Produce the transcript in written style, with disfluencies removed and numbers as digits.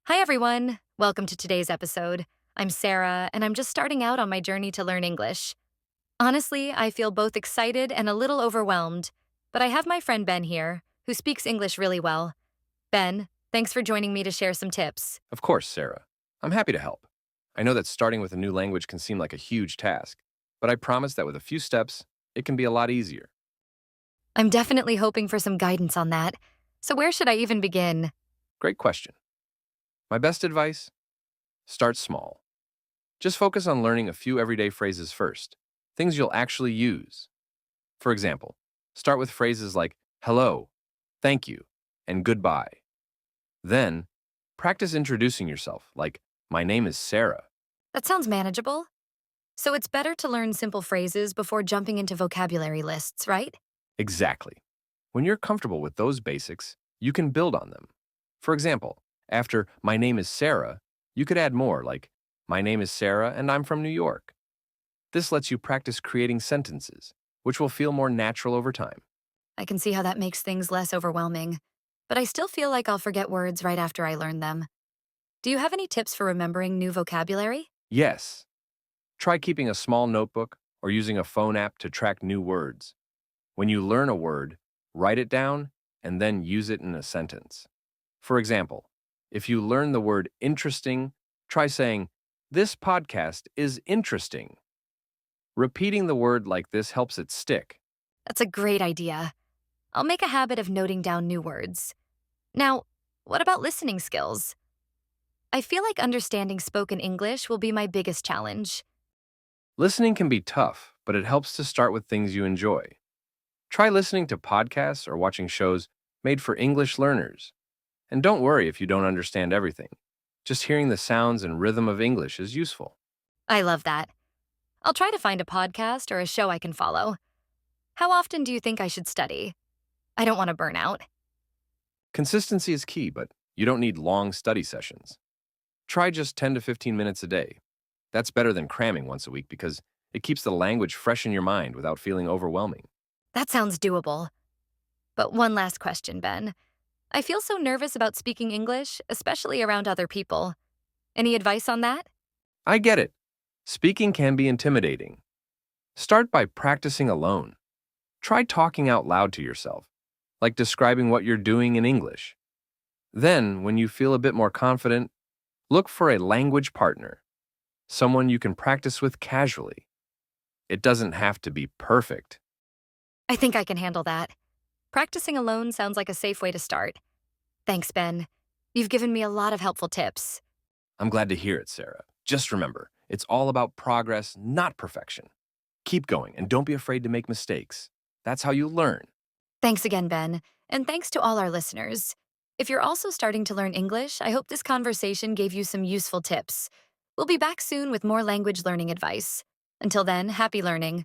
Hi, everyone. Welcome to today's episode. I'm Sarah, and I'm just starting out on my journey to learn English. Honestly, I feel both excited and a little overwhelmed, but I have my friend Ben here, who speaks English really well. Ben, thanks for joining me to share some tips. Of course, Sarah. I'm happy to help. I know that starting with a new language can seem like a huge task, but I promise that with a few steps, it can be a lot easier. I'm definitely hoping for some guidance on that. So, where should I even begin? Great question. My best advice? Start small. Just focus on learning a few everyday phrases first, things you'll actually use. For example, start with phrases like hello, thank you, and goodbye. Then, practice introducing yourself, like, my name is Sarah. That sounds manageable. So, it's better to learn simple phrases before jumping into vocabulary lists, right? Exactly. When you're comfortable with those basics, you can build on them. For example, after my name is Sarah, you could add more like, my name is Sarah and I'm from New York. This lets you practice creating sentences, which will feel more natural over time. I can see how that makes things less overwhelming. But I still feel like I'll forget words right after I learn them. Do you have any tips for remembering new vocabulary? Yes, try keeping a small notebook or using a phone app to track new words. When you learn a word, write it down and then use it in a sentence. For example, if you learn the word interesting, try saying, this podcast is interesting. Repeating the word like this helps it stick. That's a great idea. I'll make a habit of noting down new words. Now, what about listening skills? I feel like understanding spoken English will be my biggest challenge. Listening can be tough, but it helps to start with things you enjoy. Try listening to podcasts or watching shows made for English learners. And don't worry if you don't understand everything. Just hearing the sounds and rhythm of English is useful. I love that. I'll try to find a podcast or a show I can follow. How often do you think I should study? I don't want to burn out. Consistency is key, but you don't need long study sessions. Try just 10 to 15 minutes a day. That's better than cramming once a week because it keeps the language fresh in your mind without feeling overwhelming. That sounds doable. But one last question, Ben. I feel so nervous about speaking English, especially around other people. Any advice on that? I get it. Speaking can be intimidating. Start by practicing alone. Try talking out loud to yourself, like describing what you're doing in English. Then, when you feel a bit more confident, look for a language partner, someone you can practice with casually. It doesn't have to be perfect. I think I can handle that. Practicing alone sounds like a safe way to start. Thanks, Ben. You've given me a lot of helpful tips. I'm glad to hear it, Sarah. Just remember, it's all about progress, not perfection. Keep going and don't be afraid to make mistakes. That's how you learn. Thanks again, Ben. And thanks to all our listeners. If you're also starting to learn English, I hope this conversation gave you some useful tips. We'll be back soon with more language learning advice. Until then, happy learning.